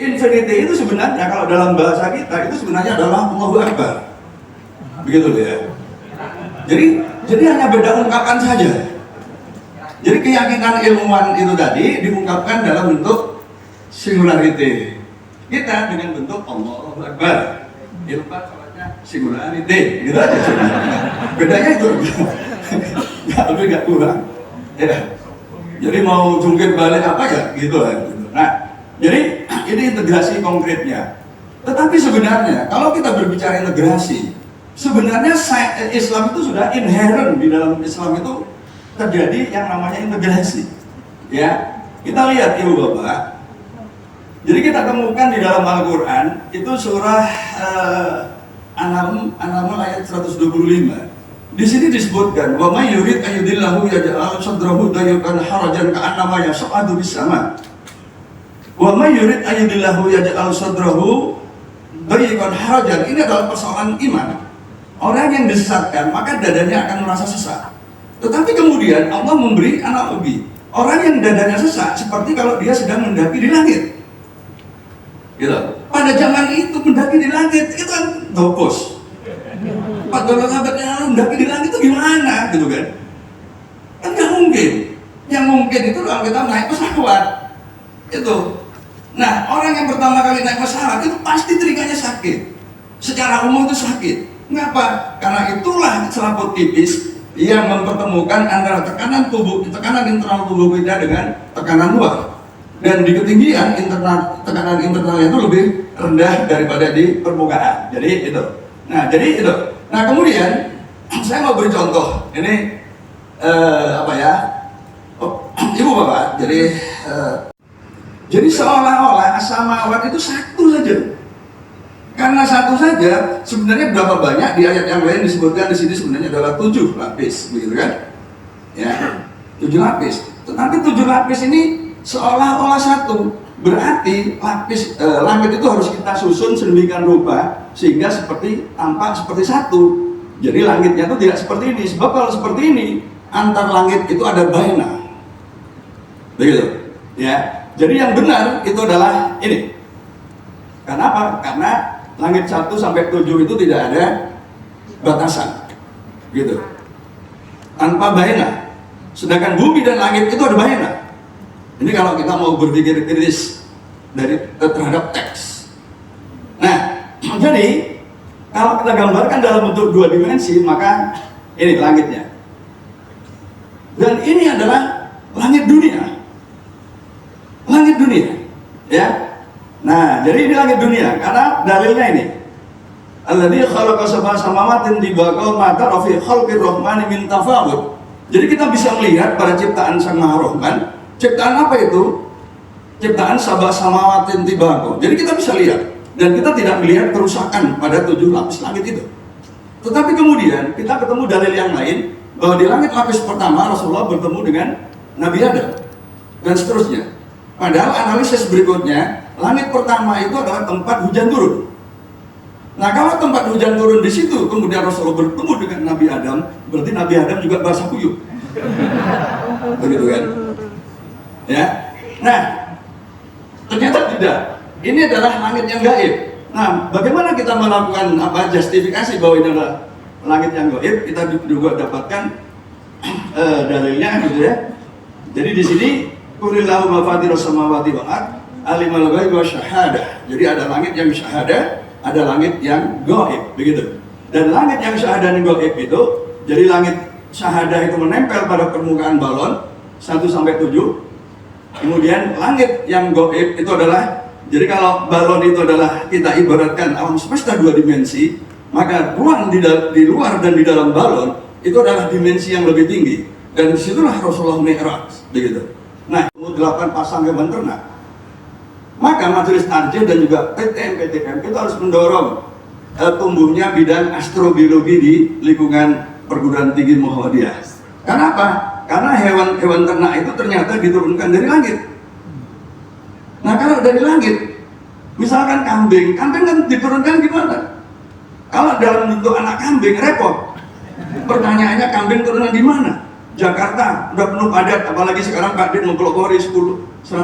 Infinity itu sebenarnya kalau dalam bahasa kita itu sebenarnya adalah Allahu Akbar. Begitu ya. Jadi hanya beda ungkapan saja. Jadi keyakinan ilmuwan itu tadi diungkapkan dalam bentuk singularity. Kita dengan bentuk Allahu Akbar. Ilmuwan soalnya singularity. Gitu aja sebenarnya. Bedanya itu. Nggak lebih nggak kurang. Ya. Jadi mau jungkir balik apa ya gitu lah. Nah, jadi ini integrasi konkretnya. Tetapi sebenarnya kalau kita berbicara integrasi, sebenarnya Islam itu sudah inherent di dalam Islam itu terjadi yang namanya integrasi. Ya, kita lihat ibu bapak. Jadi kita temukan di dalam Al-Quran itu surah An-Naml ayat 125. Di sini disebutkan wa may yurid ayyudillahu yaj'al sadrahu dayyqan harajan ka'annama yas'adu bis sama. Wa may yurid ayyudillahu yaj'al sadrahu dayyqan harajan. Ini adalah persoalan iman. Orang yang disesatkan maka dadanya akan merasa sesak. Tetapi kemudian Allah memberi analogi. Orang yang dadanya sesak seperti kalau dia sedang mendaki di langit. Gitu. Pada zaman itu mendaki di langit itu kan dopos. Pada sahabatnya mendaki di langit itu gimana gitu kan? Kan nggak mungkin. Yang mungkin itu kalau kita naik pesawat itu. Nah, orang yang pertama kali naik pesawat itu pasti telinganya sakit. Secara umum itu sakit. Mengapa? Karena itulah selaput tipis yang mempertemukan antara tekanan internal tubuh kita dengan tekanan luar. Dan di ketinggian tekanan internalnya itu lebih rendah daripada di permukaan. Jadi itu. Nah kemudian saya mau beri contoh. Ini apa ya? Ibu bapak. Jadi seolah-olah as-samawat itu satu saja. Karena satu saja, sebenarnya berapa banyak di ayat yang lain disebutkan di sini sebenarnya adalah 7 lapis, begitu kan? Ya, 7 lapis. Tetapi 7 lapis ini seolah-olah satu. Berarti lapis langit itu harus kita susun sedemikian rupa sehingga tampak seperti satu. Jadi langitnya itu tidak seperti ini. Sebab kalau seperti ini, antar langit itu ada baina. Begitu. Ya. Jadi yang benar itu adalah ini. Kenapa? Karena langit 1 sampai 7 itu tidak ada batasan. Gitu. Tanpa baina. Sedangkan bumi dan langit itu ada baina. Ini kalau kita mau berpikir kritis terhadap teks. Nah, jadi kalau kita gambarkan dalam bentuk 2 dimensi, maka ini langitnya. Dan ini adalah langit dunia. Langit dunia, ya. Nah, jadi ini langit dunia karena dalilnya ini. Alladzi khalaqa sab'a samawatin tibaqa ma tara fi khalqir rahmani min tafawut. Jadi kita bisa melihat pada ciptaan Sang Maha Rahman. Ciptaan apa itu? Ciptaan sab'a samawatin tibaqa. Jadi kita bisa lihat dan kita tidak melihat kerusakan pada 7 lapis langit itu. Tetapi kemudian kita ketemu dalil yang lain bahwa di langit lapis pertama Rasulullah bertemu dengan Nabi Adam dan seterusnya. Padahal analisis berikutnya, langit pertama itu adalah tempat hujan turun. Nah, kalau tempat hujan turun di situ, kemudian Rasulullah bertemu dengan Nabi Adam, berarti Nabi Adam juga basah kuyup. Begitu kan? Ya. Nah, ternyata tidak. Ini adalah langit yang gaib. Nah, bagaimana kita melakukan justifikasi bahwa ini adalah langit yang gaib? Kita juga dapatkan dalilnya gitu ya. Jadi di sini Qulillahu mafatirus samawati wal ard alimal ghaibi wasyahadah. Jadi ada langit yang syahadah, ada langit yang gaib, begitu. Dan langit yang syahadah dan gaib itu, jadi langit syahadah itu menempel pada permukaan balon 1 sampai 7. Kemudian langit yang gaib itu adalah, jadi kalau balon itu adalah kita ibaratkan alam semesta 2 dimensi, maka ruang di luar dan di dalam balon itu adalah dimensi yang lebih tinggi. Dan disitulah Rasulullah Mi'raj, begitu. Nah, 8 pasang hewan ternak. Maka Majelis Tarjih dan juga PTM itu harus mendorong tumbuhnya bidang astrobiologi di lingkungan perguruan tinggi Muhammadiyah. Kenapa? Karena hewan ternak itu ternyata diturunkan dari langit. Nah, kalau dari langit, misalkan kambing kan diturunkan gimana? Kalau dalam bentuk anak kambing repot. Pertanyaannya kambing turunan di mana? Jakarta udah penuh padat, apalagi sekarang Pak Dit mempelopori 100